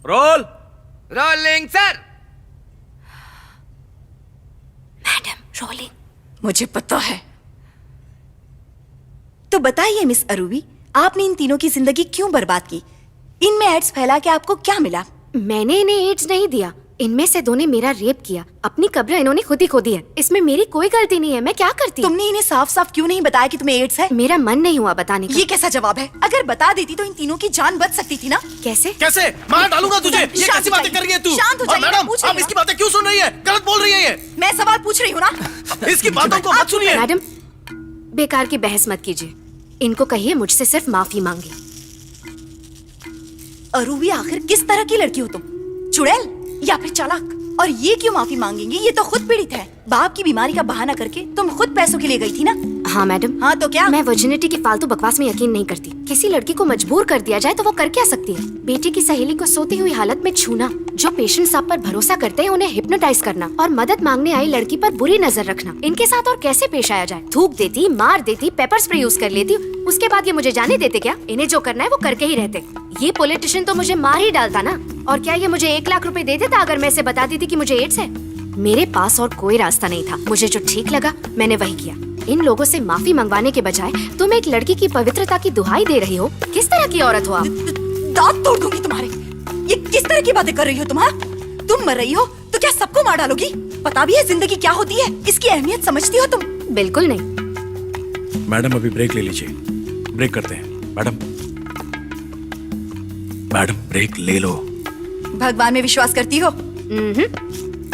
Role. Rolling sir. Madam rolling. मुझे पता है। तो बताइए मिस अरूबी, आपने इन तीनों की जिंदगी क्यों बर्बाद की? इनमें एड्स फैला के आपको क्या मिला? मैंने इन्हें एड्स नहीं दिया। इनमें से दो ने मेरा रेप किया। अपनी कब्र इन्होंने खुद ही खोदी है। इसमें मेरी कोई गलती नहीं है। मैं क्या करती? तुमने इन्हें साफ साफ क्यों नहीं बताया कि तुम्हें एड्स है? मेरा मन नहीं हुआ बताने का। ये कैसा जवाब है? अगर बता देती तो इन तीनों की जान बच सकती थी ना। कैसे? कैसे मार डालूंगा तुझे? ये कैसी बातें कर रही है तू? शांत हो जाइए, मैडम, पूछ रही आप इसकी बातें क्यों सुन रही है? गलत बोल रही है ये। मैं सवाल पूछ रही हूँ ना। इसकी बातों को मत सुनिए। मैडम बेकार की बहस मत कीजिए। इनको कहिए मुझसे सिर्फ माफी मांगे। अरूबी, आखिर किस तरह की लड़की हो तुम? चुड़ैल या फिर चालाक? और ये क्यों माफी मांगेंगी? ये तो खुद पीड़ित है। बाप की बीमारी का बहाना करके तुम खुद पैसों के लिए गई थी ना। हाँ मैडम। हाँ तो क्या? मैं वर्जिनिटी की फालतू बकवास में यकीन नहीं करती। किसी लड़की को मजबूर कर दिया जाए तो वो कर क्या सकती है? बेटी की सहेली को सोती हुई हालत में छूना, जो पेशेंट्स आप पर भरोसा करते हैं उन्हें हिप्नोटाइज करना और मदद मांगने आई लड़की पर बुरी नजर रखना, इनके साथ और कैसे पेश आया जाए? थूक देती, मार देती, पेपर स्प्रे यूज कर लेती, उसके बाद ये मुझे जाने देते क्या? इन्हें जो करना है वो करके ही रहते। ये पॉलिटिशियन तो मुझे मार ही डालता ना। और क्या ये मुझे 1 लाख रुपए दे देता अगर मैं इसे बता देती कि मुझे एड्स है? मेरे पास और कोई रास्ता नहीं था। मुझे जो ठीक लगा मैंने वही किया। इन लोगों से माफी मंगवाने के बजाय तुम एक लड़की की पवित्रता की दुहाई दे रही हो। किस तरह की औरत हो आप? दांत तोड़ दूंगी तुम्हारे। ये किस तरह की बातें कर रही हो तुम? तुम मर रही हो तो क्या सबको मार डालोगी? पता भी है जिंदगी क्या होती है? इसकी अहमियत समझती हो तुम? बिल्कुल नहीं। मैडम अभी ब्रेक ले लीजिए। ब्रेक करते हैं। मैडम ब्रेक ले लो। भगवान में विश्वास करती हो?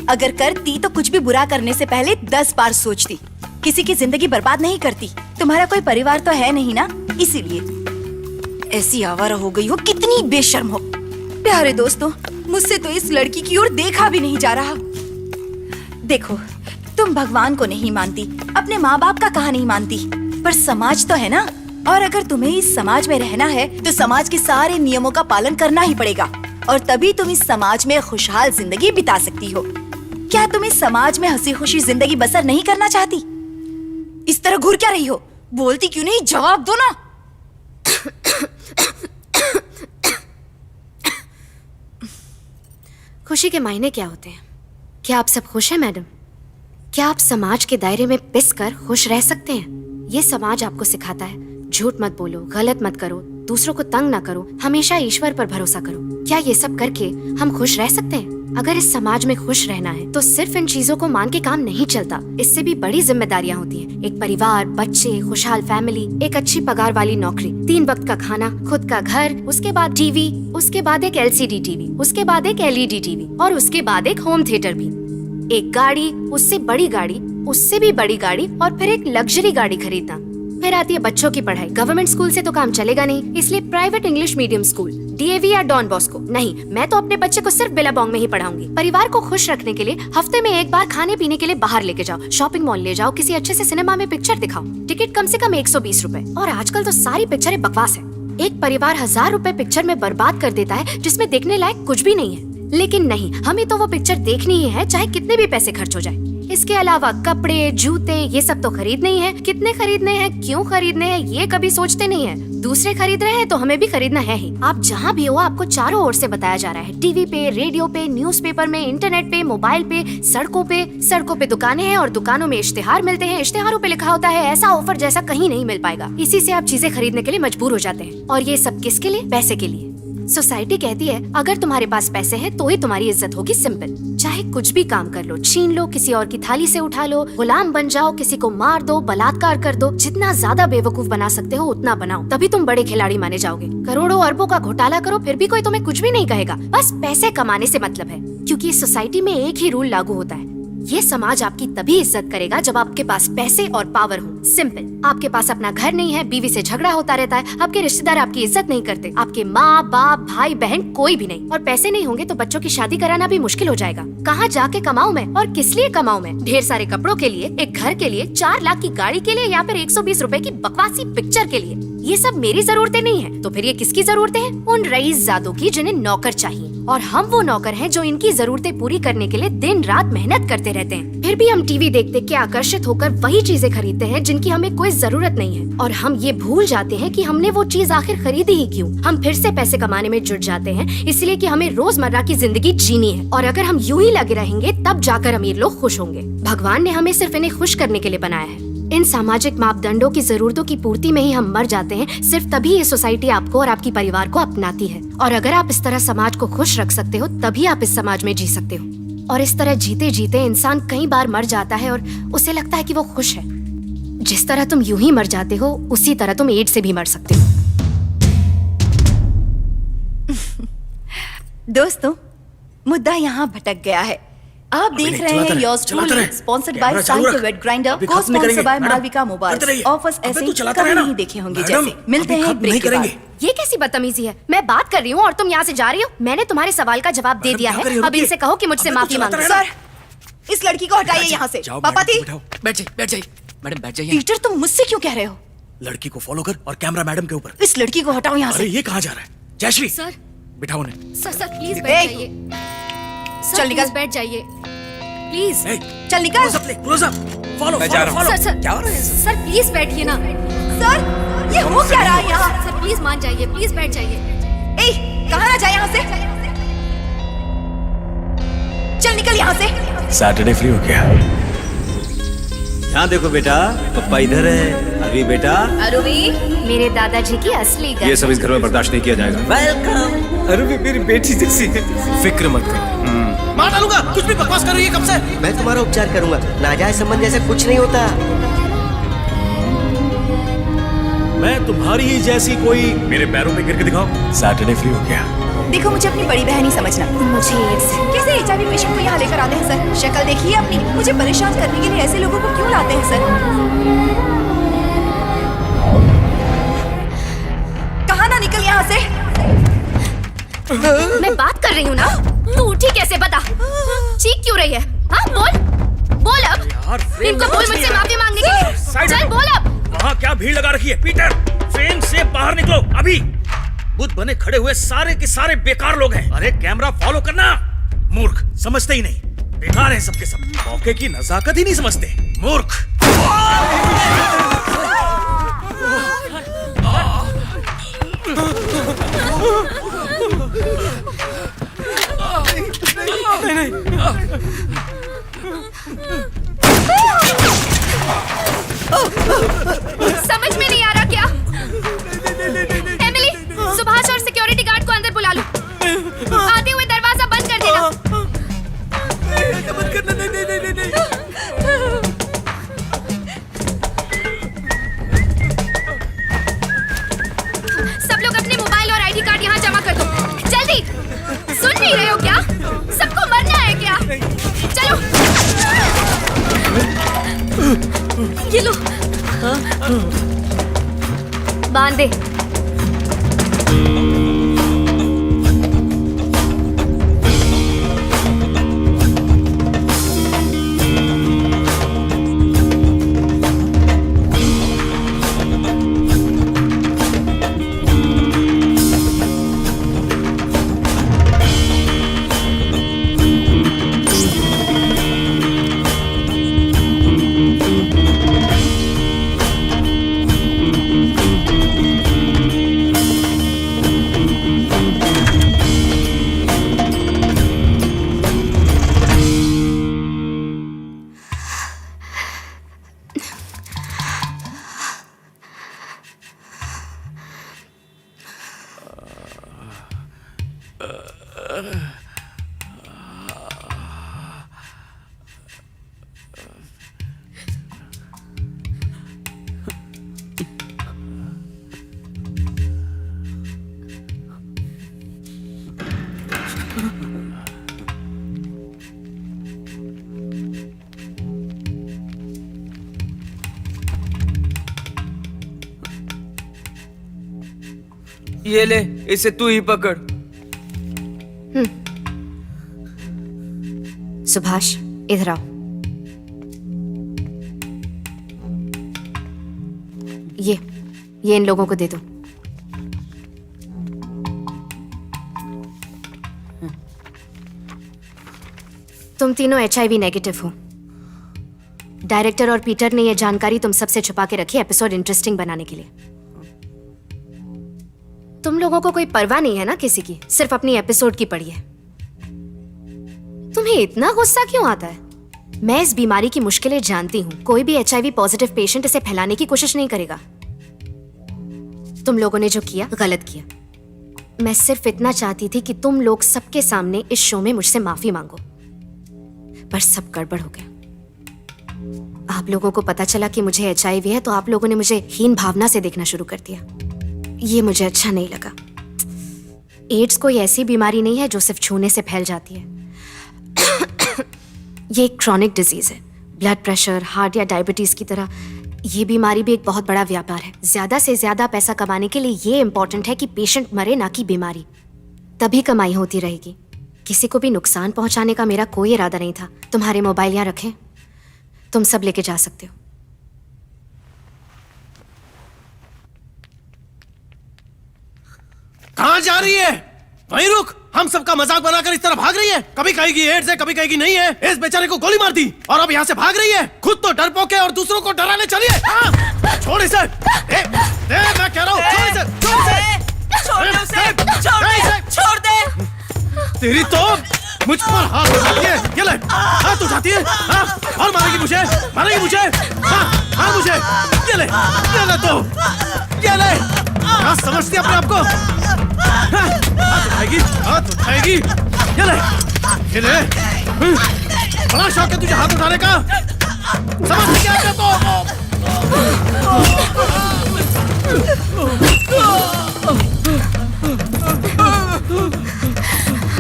अगर करती तो कुछ भी बुरा करने से पहले 10 बार सोचती। किसी की जिंदगी बर्बाद नहीं करती। तुम्हारा कोई परिवार तो है नहीं ना, इसीलिए ऐसी आवारा हो गई हो। कितनी बेशर्म हो। प्यारे दोस्तों, मुझसे तो इस लड़की की ओर देखा भी नहीं जा रहा। देखो, तुम भगवान को नहीं मानती, अपने माँ बाप का कहा नहीं मानती, पर समाज तो है ना। और अगर तुम्हें इस समाज में रहना है तो समाज के सारे नियमों का पालन करना ही पड़ेगा, और तभी तुम इस समाज में खुशहाल जिंदगी बिता सकती हो। क्या तुम इस समाज में हंसी खुशी जिंदगी बसर नहीं करना चाहती? इस तरह घूर क्या रही हो? बोलती क्यों नहीं? जवाब दो ना। खुशी के मायने क्या होते हैं? क्या आप सब खुश हैं मैडम? क्या आप समाज के दायरे में पिस कर खुश रह सकते हैं? ये समाज आपको सिखाता है झूठ मत बोलो, गलत मत करो, दूसरों को तंग ना करो, हमेशा ईश्वर पर भरोसा करो। क्या ये सब करके हम खुश रह सकते हैं? अगर इस समाज में खुश रहना है तो सिर्फ इन चीजों को मान के काम नहीं चलता। इससे भी बड़ी जिम्मेदारियां होती हैं। एक परिवार, बच्चे, खुशहाल फैमिली, एक अच्छी पगार वाली नौकरी, 3 वक्त का खाना, खुद का घर, उसके बाद टीवी, उसके बाद एक LCD टीवी, उसके बाद एक LED टीवी, और उसके बाद एक होम थिएटर भी, एक गाड़ी, उससे बड़ी गाड़ी, उससे भी बड़ी गाड़ी, और फिर एक लग्जरी गाड़ी खरीदना। फिर आती है बच्चों की पढ़ाई। गवर्नमेंट स्कूल से तो काम चलेगा नहीं, इसलिए private English medium school, DAV या डॉन बॉस्को। नहीं, मैं तो अपने बच्चे को सिर्फ बिलाबोंग में ही पढ़ाऊंगी। परिवार को खुश रखने के लिए हफ्ते में 1 बार खाने पीने के लिए बाहर लेके जाओ, शॉपिंग मॉल ले जाओ, किसी अच्छे से सिनेमा में पिक्चर दिखाओ। टिकट कम से कम 120 रुपए, और आजकल तो सारी पिक्चरें बकवास है। एक परिवार 1000 रुपए पिक्चर में बर्बाद कर देता है जिसमें देखने लायक कुछ भी नहीं है। लेकिन नहीं, हमें तो वो पिक्चर देखनी ही है, चाहे कितने भी पैसे खर्च हो जाए। इसके अलावा कपड़े, जूते, ये सब तो खरीदने ही है। कितने खरीदने हैं, क्यों खरीदने हैं, ये कभी सोचते नहीं है। दूसरे खरीद रहे हैं तो हमें भी खरीदना है ही। आप जहाँ भी हो, आपको चारों ओर से बताया जा रहा है। टीवी पे, रेडियो पे, न्यूज़पेपर में, इंटरनेट पे, मोबाइल पे, सड़कों पे दुकानें हैं और दुकानों में इश्तिहार मिलते हैं। इश्तिहारों पे लिखा होता है ऐसा ऑफर जैसा कहीं नहीं मिल पाएगा। इसी से आप चीजें खरीदने के लिए मजबूर हो जाते हैं। और ये सब किसके लिए? पैसे के लिए। सोसाइटी कहती है अगर तुम्हारे पास पैसे हैं तो ही तुम्हारी इज्जत होगी। सिंपल। चाहे कुछ भी काम कर लो, छीन लो, किसी और की थाली से उठा लो, गुलाम बन जाओ, किसी को मार दो, बलात्कार कर दो, जितना ज्यादा बेवकूफ बना सकते हो उतना बनाओ, तभी तुम बड़े खिलाड़ी माने जाओगे। करोड़ों अरबों का घोटाला करो, फिर भी कोई तुम्हें कुछ भी नहीं कहेगा। बस पैसे कमाने से मतलब है, क्योंकि इस सोसाइटी में एक ही रूल लागू होता है। ये समाज आपकी तभी इज्जत करेगा जब आपके पास पैसे और पावर हो। सिंपल। आपके पास अपना घर नहीं है, बीवी से झगड़ा होता रहता है, आपके रिश्तेदार आपकी इज्जत नहीं करते, आपके माँ बाप भाई बहन कोई भी नहीं, और पैसे नहीं होंगे तो बच्चों की शादी कराना भी मुश्किल हो जाएगा। कहाँ जाके कमाऊं मैं, और किस लिए कमाऊं मैं? ढेर सारे कपड़ों के लिए, एक घर के लिए, 4 लाख की गाड़ी के लिए, या फिर 120 रुपए की बकवासी पिक्चर के लिए? ये सब मेरी जरूरतें नहीं है, तो फिर ये किसकी जरूरतें हैं? उन रईसजादों की जिन्हें नौकर चाहिए, और हम वो नौकर हैं जो इनकी जरूरतें पूरी करने के लिए दिन रात मेहनत करते रहते हैं। फिर भी हम टीवी देखते के आकर्षित होकर वही चीजें खरीदते हैं जिनकी जिनकी हमें कोई जरूरत नहीं है, और हम ये भूल जाते हैं कि हमने वो चीज आखिर खरीदी ही क्यों। हम फिर से पैसे कमाने में जुट जाते हैं इसलिए कि हमें रोजमर्रा की जिंदगी जीनी है, और अगर हम यूं ही लगे रहेंगे तब जाकर अमीर लोग खुश होंगे। भगवान ने हमें सिर्फ इन्हें खुश करने के लिए बनाया है। इन सामाजिक मापदंडों की जरूरतों की पूर्ति में ही हम मर जाते हैं। सिर्फ तभी ये सोसाइटी आपको और आपकी परिवार को अपनाती है, और अगर आप इस तरह समाज को खुश रख सकते हो तभी आप इस समाज में जी सकते हो। और इस तरह जीते जीते इंसान कई बार मर जाता है और उसे लगता है कि वो खुश है। जिस तरह तुम यूं ही मर जाते हो उसी तरह तुम एड्स से भी मर सकते हो। दोस्तों, मुद्दा यहाँ भटक गया है। आप देख रहे हैं yours truly, sponsored by Sahitya wet grinder, cosponsored by Malavika mobile. Offers ऐसे कभी नहीं देखे होंगे जैसे। मिलते हैं एक ब्रेक के बाद। ये कैसी बदतमीजी है? मैं बात कर रही हूँ और तुम यहाँ से जा रही हो। मैंने तुम्हारे सवाल का जवाब दे दिया है, अब इनसे कहो कि मुझसे माफी मांगो। सर, इस लड़की को हटाइए यहाँ से। पापा थी, बैठ जाइए मैडम, बैठ जाइए। पीटर, तुम मुझसे क्यों कह रहे हो? लड़की को फॉलो कर और कैमरा मैडम के ऊपर। इस लड़की को हटाओ यहाँ अरे से। ये कहाँ जा रहा है? जयश्री, सर, बिठाओ उन्हें। सर प्लीज बैठ जाइए। चल निकल, बैठ जाइए प्लीज। चल निकल। Close up, follow. मैं जा रहा हूँ। सर क्या हो रहा है? सर प्लीज बैठिए ना। सर, ये हो क्या रहा है यहाँ? सर प्लीज मान जाइए, प्लीज बैठ जाइए। ए, कहाँ ना जाए यहाँ से? चल निकल यहाँ से। सैटरडे फ्री हो गया। यहाँ देखो बेटा, पप्पा इधर है। अभी बेटा, अरुवी, मेरे दादाजी की असली घर। ये सब इस घर में बर्दाश्त नहीं किया जाएगा। वेलकम। अरे मेरी बेटी जैसी है। फिक्र मत करो, मार डालूंगा। कुछ भी बकवास कर रही है कब से? मैं तुम्हारा उपचार करूंगा। नाजायज संबंध जैसा कुछ नहीं होता। मैं तुम्हारी ही जैसी कोई मेरे पैरों पे गिर के दिखाओ। सैटरडे फ्री हो गया। देखो, मुझे अपनी बड़ी बहन ही समझना। मुझे एड्स है। कैसे HIV पेशेंट को यहाँ लेकर आते हैं सर? शक्ल देखिए अपनी। मुझे परेशान करने के लिए ऐसे लोगों को क्यों लाते हैं सर? कहाँ ना निकल यहाँ से। मैं बात कर रही हूँ ना, तू उठी कैसे? बता, चीख क्यों रही है? हाँ बोल अब। इनको बोल मुझसे माफी मांगने के लिए। चल बोल अब। वहाँ क्या भीड़ लगा रखी है? पीटर, फ्रेम से बाहर निकलो अभी। बुद्ध बने खड़े हुए सारे के सारे बेकार लोग हैं। अरे कैमरा फॉलो करना। मूर्ख, समझते ही नहीं। बेकार हैं सबके सब। मौके की नजाकत ही नहीं समझते। मूर्ख। समझ में नहीं आ रहा क्या? एमिली, सुभाष और सिक्योरिटी गार्ड को अंदर बुला लो। आते हुए दरवाजा बंद कर देना। बंद करना। नहीं। सब लोग अपने मोबाइल और ID कार्ड यहाँ जमा कर दो, जल्दी। सुन नहीं रहे हो क्या? सबको मरना है क्या? चलो। ये लो, बांध दे। ये ले, इसे तू ही पकड़। सुभाष, इधर आओ। ये इन लोगों को दे दो। तुम तीनों HIV नेगेटिव हो। डायरेक्टर और पीटर ने यह जानकारी तुम सबसे छुपा के रखी एपिसोड इंटरेस्टिंग बनाने के लिए। तुम लोगों को कोई परवाह नहीं है ना किसी की, सिर्फ अपनी एपिसोड की पड़ी है। तुम्हें इतना गुस्सा क्यों आता है? मैं इस बीमारी की मुश्किलें जानती हूँ। कोई भी HIV पॉजिटिव पेशेंट इसे फैलाने की कोशिश नहीं करेगा। तुम लोगों ने जो किया गलत किया। मैं सिर्फ इतना चाहती थी कि तुम लोग सबके सामने इस शो में मुझसे माफी मांगो, पर सब गड़बड़ हो गया। आप लोगों को पता चला कि मुझे HIV है तो आप लोगों ने मुझे हीन भावना से देखना शुरू कर दिया। ये मुझे अच्छा नहीं लगा। एड्स कोई ऐसी बीमारी नहीं है जो सिर्फ छूने से फैल जाती है। ये एक क्रॉनिक डिजीज है। ब्लड प्रेशर, हार्ट या डायबिटीज की तरह ये बीमारी भी एक बहुत बड़ा व्यापार है। ज्यादा से ज्यादा पैसा कमाने के लिए ये इंपॉर्टेंट है कि पेशेंट मरे, ना कि बीमारी। तभी कमाई होती रहेगी। किसी को भी नुकसान पहुंचाने का मेरा कोई इरादा नहीं था। तुम्हारे मोबाइल यहाँ रखें, तुम सब लेके जा सकते हो। कहाँ जा रही है? वहीं रुक। हम सबका मजाक बनाकर इस तरह भाग रही है। कभी कहेगी एड्स है, कभी कहेगी नहीं है। इस बेचारे को गोली मार दी और अब यहाँ से भाग रही है। खुद तो डरपोक है और दूसरों को डराने चली है। छोड़ इसे। मैं कह रहा हूँ छोड़ इसे, छोड़ दे। तेरी तो मुझ पर हाथ उठाती है। ये ले, हाथ उठाती है। और मारेगी मुझे, मारेगी मुझे। हाँ मुझे। ये ले तो, ये ले। क्या समझती है अपने आप को? हाथ उठाएगी। ये ले। बड़ा शौक है तुझे हाथ उठाने का। समझ क्या तो?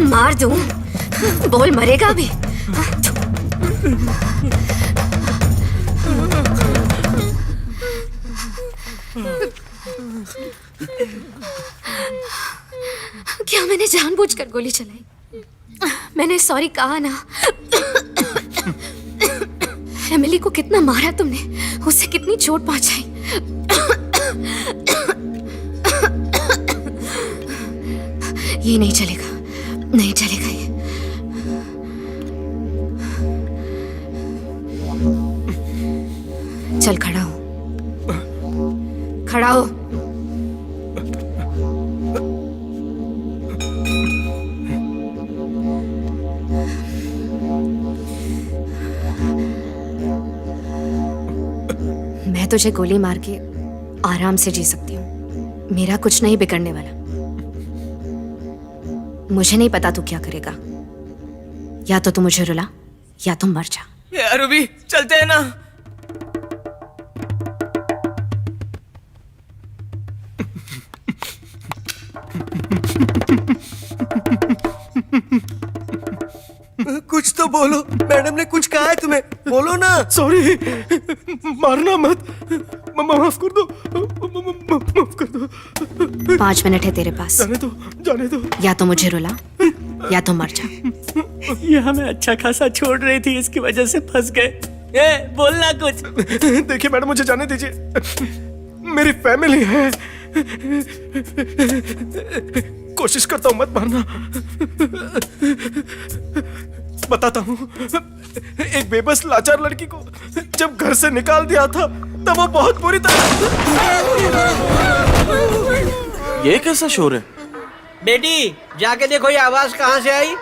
मार दूं? बोल, मरेगा भी? क्या मैंने जानबूझकर गोली चलाई? मैंने सॉरी कहा ना। एमिली को कितना मारा तुमने, उसे कितनी चोट पहुंचाई। ये नहीं चलेगा, नहीं चलेगा ये। चल खड़ा हो, खड़ा हो। मैं तुझे गोली मार के आराम से जी सकती हूँ। मेरा कुछ नहीं बिगड़ने वाला। मुझे नहीं पता तू क्या करेगा। या तो तू मुझे रुला या तुम मर जा। यार रूबी, चलते हैं ना। कुछ तो बोलो। मैडम ने कुछ कहा है तुम्हें, बोलो ना। सॉरी, मारना मत। माफ कर दो, माफ कर दो। 5 मिनट है तेरे पास। जाने दो। या तो मुझे रुला या तो मर जा। ये हमें अच्छा खासा छोड़ रही थी, इसकी वजह से फंस गए। बोलना कुछ। देखिए मैडम, मुझे जाने दीजिए। मेरी फैमिली है। कोशिश करता हूँ मत मारना। बताता हूँ, एक बेबस लाचार लड़की को जब घर से निकाल दिया था तब वो बहुत बुरी तरह। ये कैसा शोर है? बेटी जाके देखो ये आवाज कहाँ से आई।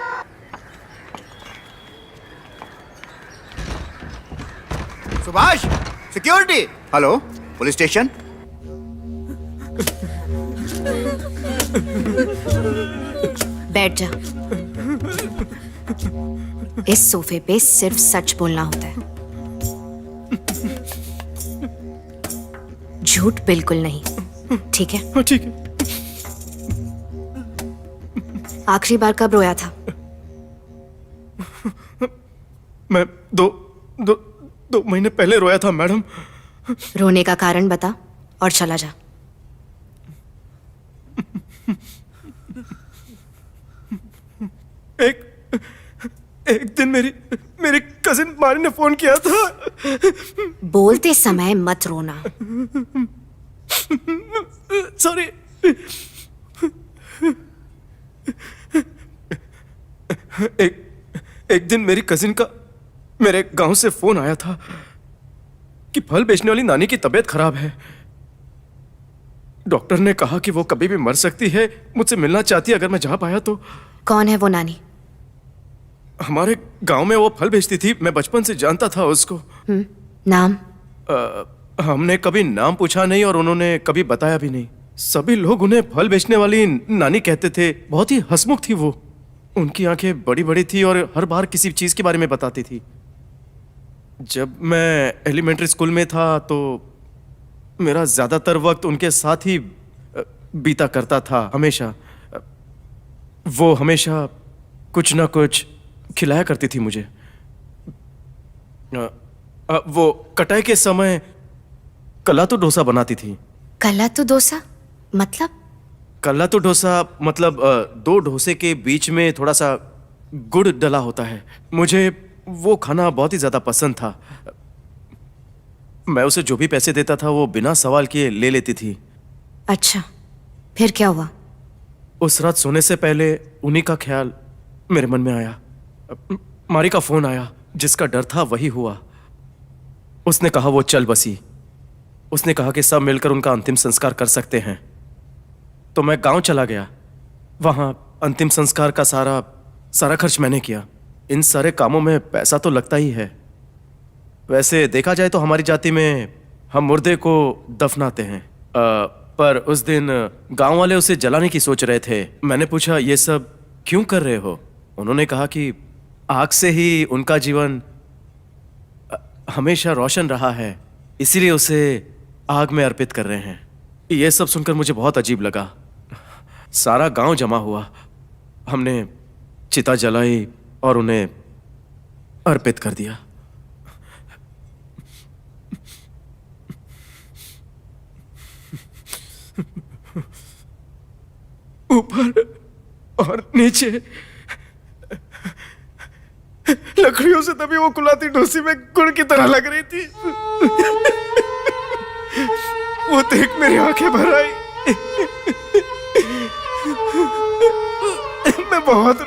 Subhash, security. Hello, police station. बैठ जा। इस सोफे पे सिर्फ सच बोलना होता है, झूठ बिल्कुल नहीं। ठीक है? ठीक है। आखिरी बार कब रोया था? मैं दो महीने पहले रोया था मैडम। रोने का कारण बता और चला जा। एक दिन मेरी कजिन मारी ने फोन किया था। बोलते समय मत रोना। सॉरी। एक दिन मेरी कजिन का मेरे गांव से फोन आया था। कि फल बेचने वाली नानी की तबीयत खराब है। डॉक्टर ने कहा कि वो कभी भी मर सकती है। मुझसे मिलना चाहती है, अगर मैं जा पाया तो। कौन है वो नानी? हमारे गांव में वो फल बेचती थी, मैं बचपन से जानता था उसको। नाम? हमने कभी नाम पूछा नहीं और उन्होंने कभी बताया भी नहीं। सभी लोग उन्हें फल बेचने वाली नानी कहते थे। बहुत ही हंसमुख थी वो। उनकी आंखें बड़ी बड़ी थी और हर बार किसी चीज के बारे में बताती थी। जब मैं एलिमेंट्री स्कूल में था तो मेरा ज्यादातर वक्त उनके साथ ही बीता करता था। हमेशा वो हमेशा कुछ ना कुछ खिलाया करती थी मुझे। वो कटाई के समय कलातू डोसा बनाती थी। कलातू डोसा मतलब? कलातू डोसा मतलब दो डोसे के बीच में थोड़ा सा गुड़ डला होता है। मुझे वो खाना बहुत ही ज्यादा पसंद था। मैं उसे जो भी पैसे देता था वो बिना सवाल किए ले लेती थी। अच्छा, फिर क्या हुआ? उस रात सोने से पहले उन्हीं का ख्याल मेरे मन में आया। मारी का फोन आया। जिसका डर था वही हुआ। उसने कहा वो चल बसी। उसने कहा कि सब मिलकर उनका अंतिम संस्कार कर सकते हैं। तो मैं गांव चला गया। वहां अंतिम संस्कार का सारा खर्च मैंने किया। इन सारे कामों में पैसा तो लगता ही है। वैसे देखा जाए तो हमारी जाति में हम मुर्दे को दफनाते हैं। पर उस दिन गांव वाले उसे जलाने की सोच रहे थे। मैंने पूछा ये सब क्यों कर रहे हो? उन्होंने कहा कि आग से ही उनका जीवन हमेशा रोशन रहा है, इसीलिए उसे आग में अर्पित कर रहे हैं। ये सब सुनकर मुझे बहुत अजीब लगा। सारा गांव जमा हुआ। हमने चिता जलाई और उन्हें अर्पित कर दिया। ऊपर और नीचे लकड़ियों से तभी वो कुलाती डोसी में गुड़ की तरह लग रही थी। वो देख मेरी आंखें भर आई। मैं बहुत